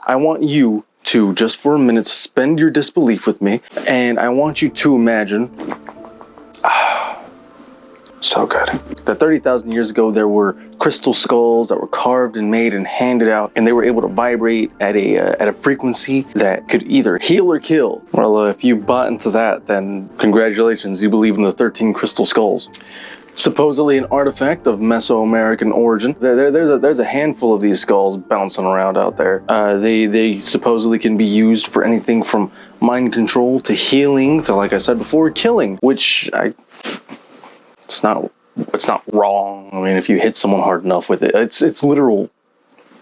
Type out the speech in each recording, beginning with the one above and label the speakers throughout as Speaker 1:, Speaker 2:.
Speaker 1: I want you to, just for a minute, suspend your disbelief with me, and I want you to imagine, so good, that 30,000 years ago there were crystal skulls that were carved and made and handed out, and they were able to vibrate at a frequency that could either heal or kill. Well, if you bought into that, then congratulations, you believe in the 13 crystal skulls. Supposedly an artifact of Mesoamerican origin. There's a handful of these skulls bouncing around out there. They supposedly can be used for anything from mind control to healing, so like I said before, killing, which it's not wrong. I mean, if you hit someone hard enough with it, it's literal.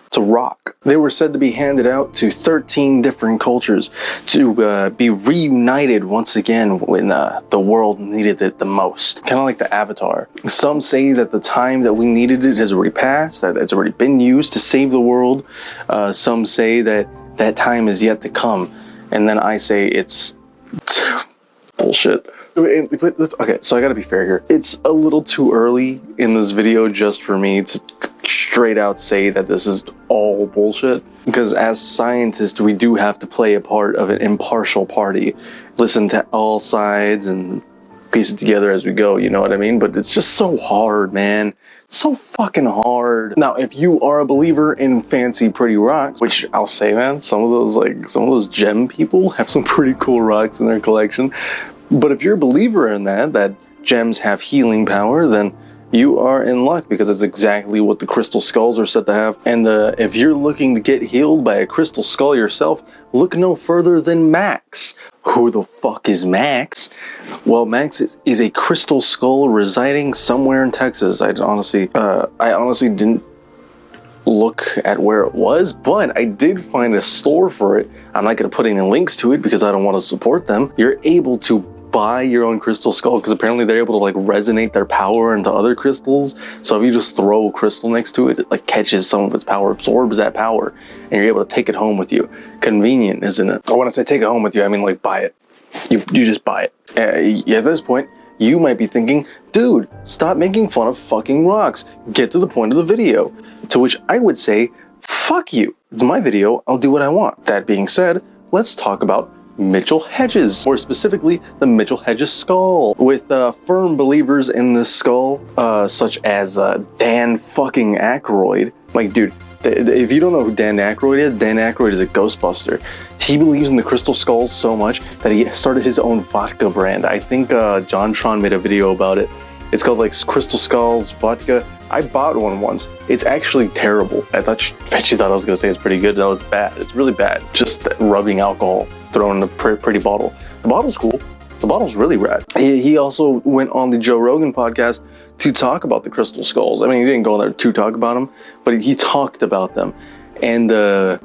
Speaker 1: It's a rock. They were said to be handed out to 13 different cultures to be reunited once again when the world needed it the most. Kind of like the Avatar. Some say that the time that we needed it has already passed, that it's already been used to save the world. Some say that that time is yet to come. And then I say it's bullshit. Okay, so I gotta be fair here. It's a little too early in this video just for me to straight out say that this is all bullshit. Because as scientists, we do have to play a part of an impartial party. Listen to all sides and piece it together as we go, you know what I mean? But it's just so hard, man. It's so fucking hard. Now, if you are a believer in fancy, pretty rocks, which I'll say, man, some of those gem people have some pretty cool rocks in their collection. But if you're a believer in that gems have healing power, then you are in luck, because it's exactly what the crystal skulls are said to have. And if you're looking to get healed by a crystal skull yourself, look no further than Max. Who the fuck is Max? Well, Max is a crystal skull residing somewhere in Texas. I honestly didn't look at where it was, but I did find a store for it. I'm not going to put any links to it because I don't want to support them. You're able to buy your own crystal skull, because apparently they're able to like resonate their power into other crystals. So if you just throw a crystal next to it, it like catches some of its power, absorbs that power, and you're able to take it home with you. Convenient, isn't it? When I say take it home with you, I mean like buy it. You just buy it. At this point, you might be thinking, dude, stop making fun of fucking rocks. Get to the point of the video. To which I would say, fuck you. It's my video. I'll do what I want. That being said, let's talk about Mitchell Hedges, more specifically the Mitchell Hedges skull, with firm believers in this skull, such as Dan fucking Aykroyd. Like, dude, if you don't know who Dan Aykroyd is a Ghostbuster. He believes in the crystal skulls so much that he started his own vodka brand. I think JonTron made a video about it. It's called like Crystal Skulls Vodka. I bought one once. It's actually terrible. I bet you thought I was gonna say it's pretty good. No, it's bad. It's really bad. Just rubbing alcohol thrown in a pretty bottle. The bottle's cool. The bottle's really rad. He also went on the Joe Rogan podcast to talk about the crystal skulls. I mean, he didn't go there to talk about them, but he talked about them. And I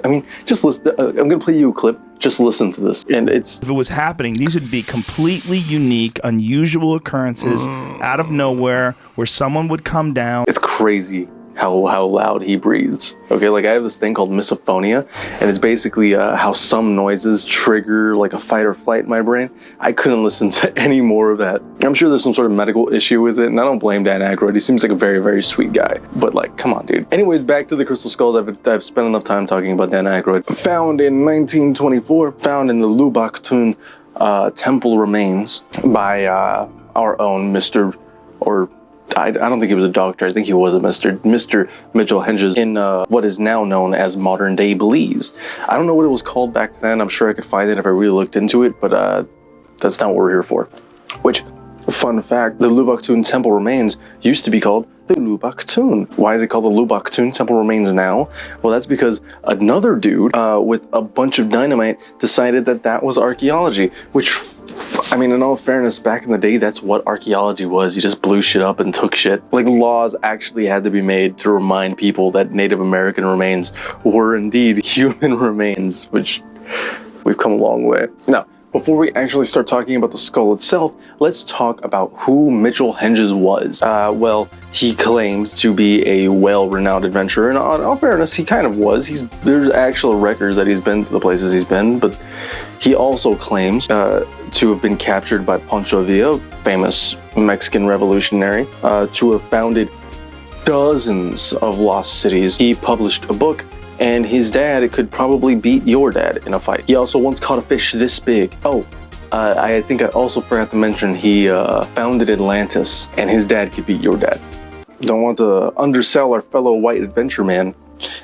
Speaker 1: mean, just listen. I'm gonna play you a clip. Just listen to this. And if
Speaker 2: it was happening, these would be completely unique, unusual occurrences out of nowhere where someone would come down.
Speaker 1: It's crazy how loud he breathes. Okay, like I have this thing called misophonia, and it's basically how some noises trigger like a fight or flight in my brain. I couldn't listen to any more of that. I'm sure there's some sort of medical issue with it, and I don't blame Dan Aykroyd. He seems like a very, very sweet guy. But like, come on, dude. Anyways, back to the crystal skulls. I've spent enough time talking about Dan Aykroyd. Found in 1924, found in the Lubbock Tune temple remains by our own Mr. or I don't think he was a doctor. I think he was a Mr. Mitchell Hedges in what is now known as modern day Belize. I don't know what it was called back then. I'm sure I could find it if I really looked into it, but that's not what we're here for. Which, fun fact, the Lubbock Tune temple remains used to be called the Lubbock Tune. Why is it called the Lubbock Tune temple remains now? Well, that's because another dude with a bunch of dynamite decided that was archaeology, which, I mean, in all fairness, back in the day, that's what archaeology was. You just blew shit up and took shit. Like, laws actually had to be made to remind people that Native American remains were indeed human remains, which we've come a long way. Now, before we actually start talking about the skull itself, let's talk about who Mitchell Hedges was. Well, he claimed to be a well-renowned adventurer, and in all fairness, he kind of was. There's actual records that he's been to the places he's been, but he also claims to have been captured by Pancho Villa, famous Mexican revolutionary, to have founded dozens of lost cities. He published a book and his dad could probably beat your dad in a fight. He also once caught a fish this big. Oh, I think I also forgot to mention he founded Atlantis, and his dad could beat your dad. Don't want to undersell our fellow white adventure man.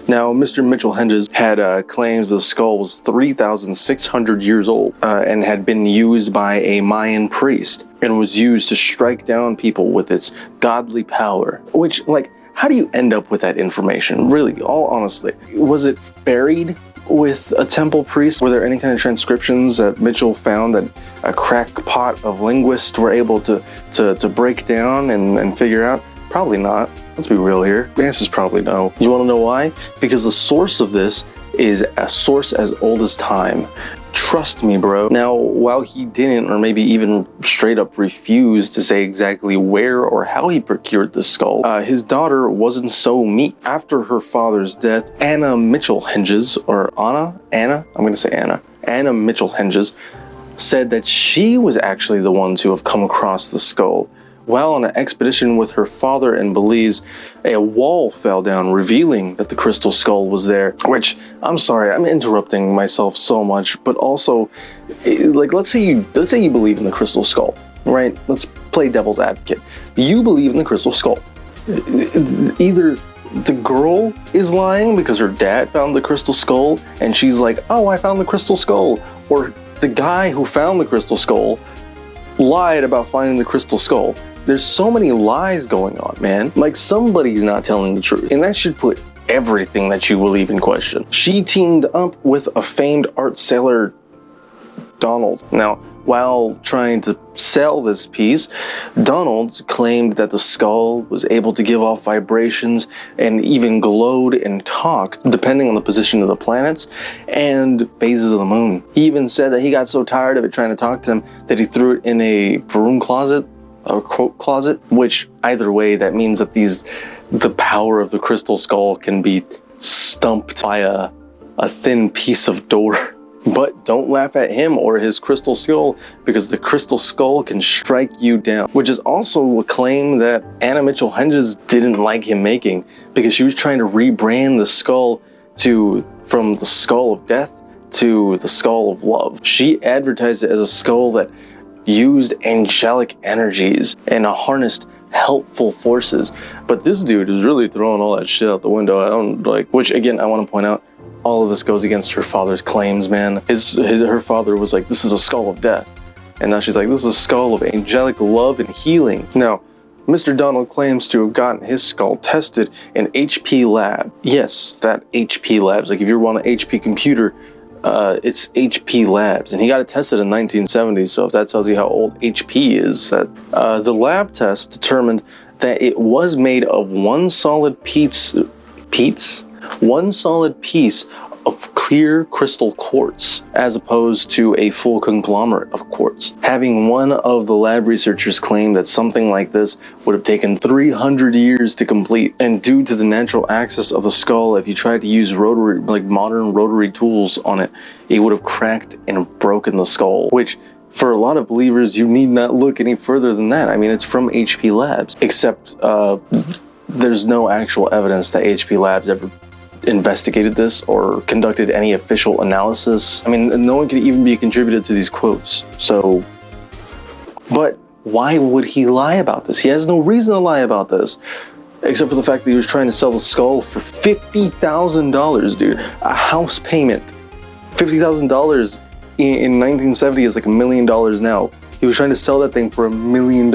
Speaker 1: Now, Mr. Mitchell Hedges had claims the skull was 3,600 years old and had been used by a Mayan priest and was used to strike down people with its godly power. Which, like, how do you end up with that information? Really, all honestly. Was it buried with a temple priest? Were there any kind of transcriptions that Mitchell found that a crackpot of linguists were able to break down and figure out? Probably not. Let's be real here. The answer is probably no. You want to know why? Because the source of this is a source as old as time. Trust me, bro. Now, while he didn't, or maybe even straight up refused to say exactly where or how he procured the skull, his daughter wasn't so meek. After her father's death, Anna Mitchell Hedges, or Anna, I'm going to say Anna Mitchell Hedges, said that she was actually the one to have come across the skull. While on an expedition with her father in Belize, a wall fell down, revealing that the crystal skull was there. Which, I'm sorry, I'm interrupting myself so much, but also, like, let's say you believe in the crystal skull, right? Let's play devil's advocate. You believe in the crystal skull. Either the girl is lying because her dad found the crystal skull, and she's like, "Oh, I found the crystal skull," or the guy who found the crystal skull lied about finding the crystal skull. There's so many lies going on, man. Like, somebody's not telling the truth. And that should put everything that you believe in question. She teamed up with a famed art seller, Donald. Now, while trying to sell this piece, Donald claimed that the skull was able to give off vibrations and even glowed and talked, depending on the position of the planets and phases of the moon. He even said that he got so tired of it trying to talk to him that he threw it in a broom closet, or quote closet, which either way, that means that the power of the crystal skull can be stumped by a thin piece of door. But don't laugh at him or his crystal skull, because the crystal skull can strike you down, which is also a claim that Anna Mitchell Hedges didn't like him making, because she was trying to rebrand the skull from the skull of death to the skull of love. She advertised it as a skull that used angelic energies and harnessed helpful forces. But this dude is really throwing all that shit out the window. Which again, I want to point out, all of this goes against her father's claims, man. Her father was like, this is a skull of death. And now she's like, this is a skull of angelic love and healing. Now, Mr. Donald claims to have gotten his skull tested in HP lab. Yes, that HP labs. Like, if you're on an HP computer, it's HP Labs, and he got it tested in 1970. So if that tells you how old HP is, that the lab test determined that it was made of one solid piece of clear crystal quartz, as opposed to a full conglomerate of quartz. Having one of the lab researchers claim that something like this would have taken 300 years to complete, and due to the natural axis of the skull, if you tried to use modern rotary tools on it, it would have cracked and broken the skull, which for a lot of believers, you need not look any further than that. I mean, it's from HP Labs, except there's no actual evidence that HP Labs ever investigated this or conducted any official analysis. I mean, no one could even be contributed to these quotes. So, but why would he lie about this? He has no reason to lie about this, except for the fact that he was trying to sell the skull for $50,000, dude. A house payment. $50,000 in 1970 is like $1 million now. He was trying to sell that thing for $1 million.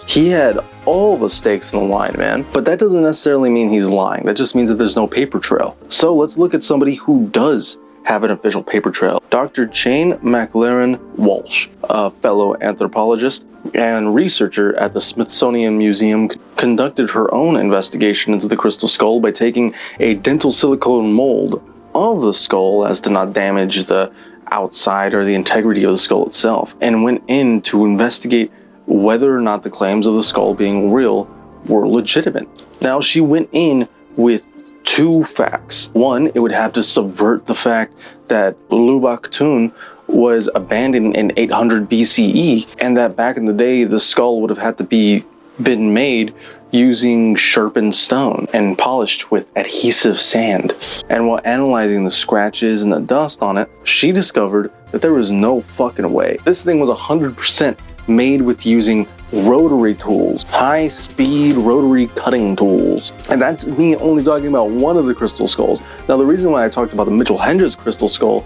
Speaker 1: He had all the stakes in the line, man. But that doesn't necessarily mean he's lying. That just means that there's no paper trail. So let's look at somebody who does have an official paper trail. Dr. Jane McLaren Walsh, a fellow anthropologist and researcher at the Smithsonian Museum, conducted her own investigation into the crystal skull by taking a dental silicone mold of the skull as to not damage the outside or the integrity of the skull itself, and went in to investigate whether or not the claims of the skull being real were legitimate. Now, she went in with two facts. One, it would have to subvert the fact that Lubak was abandoned in 800 BCE, and that back in the day, the skull would have had to be been made using sharpened stone and polished with adhesive sand. And while analyzing the scratches and the dust on it, she discovered that there was no fucking way. This thing was 100% made with using rotary tools, high-speed rotary cutting tools. And that's me only talking about one of the crystal skulls. Now, the reason why I talked about the Mitchell Hedges crystal skull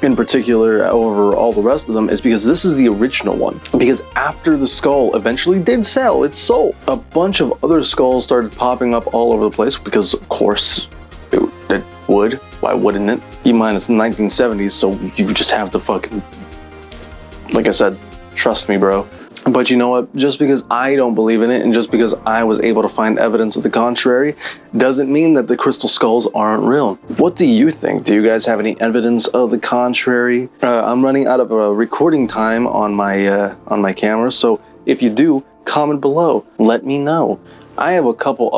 Speaker 1: in particular over all the rest of them is because this is the original one. Because after the skull eventually did sell, it sold. A bunch of other skulls started popping up all over the place because, of course, it would. Why wouldn't it? E-minus the 1970s, so you just have to fucking, like I said, trust me, bro. But you know what? Just because I don't believe in it and just because I was able to find evidence of the contrary doesn't mean that the crystal skulls aren't real. What do you think? Do you guys have any evidence of the contrary? I'm running out of recording time on my camera, so if you do, comment below. Let me know. I have a couple other